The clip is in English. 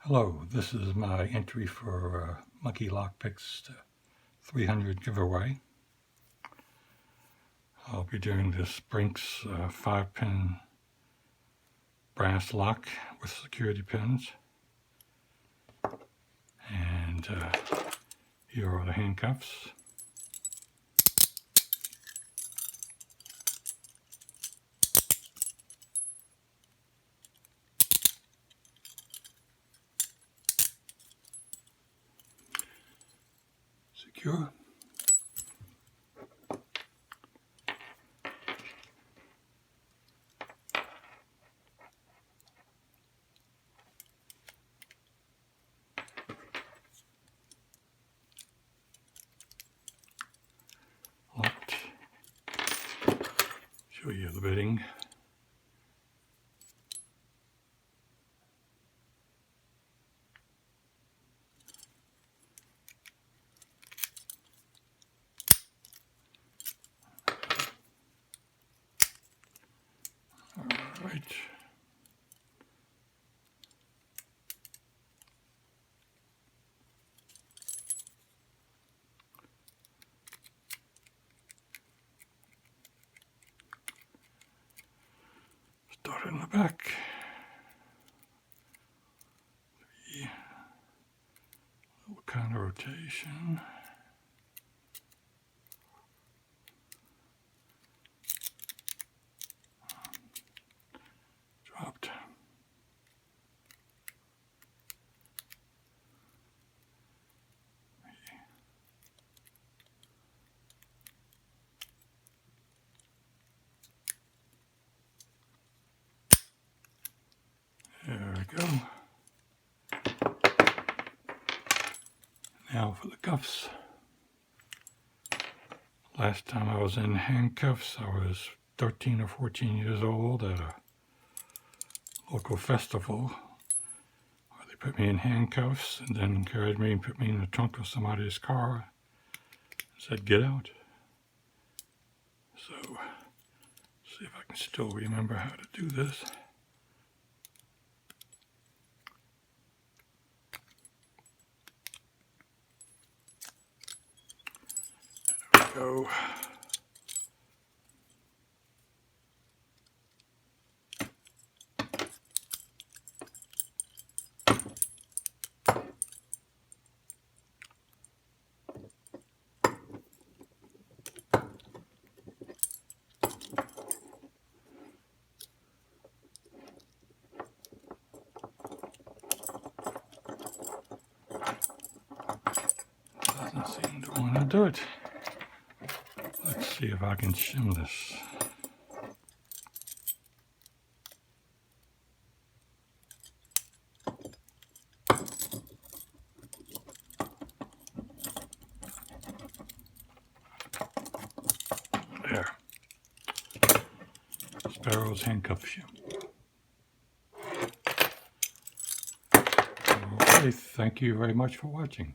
Hello, this is my entry for Monkey Lockpicks 300 giveaway. I'll be doing this Brinks 5-pin brass lock with security pins. And here are the handcuffs. Secure. Locked. Show you the bitting. All right. Start in the back. 3. Little kind of rotation. Dropped. There we go. Now for the cuffs. Last time I was in handcuffs, I was 13 or 14 years old at a local festival where they put me in handcuffs and then carried me and put me in the trunk of somebody's car and said, "Get out." So, see if I can still remember how to do this. There we go. Doesn't seem to want to do it. Let's see if I can shim this. There. Sparrow's handcuff shim. Okay, thank you very much for watching.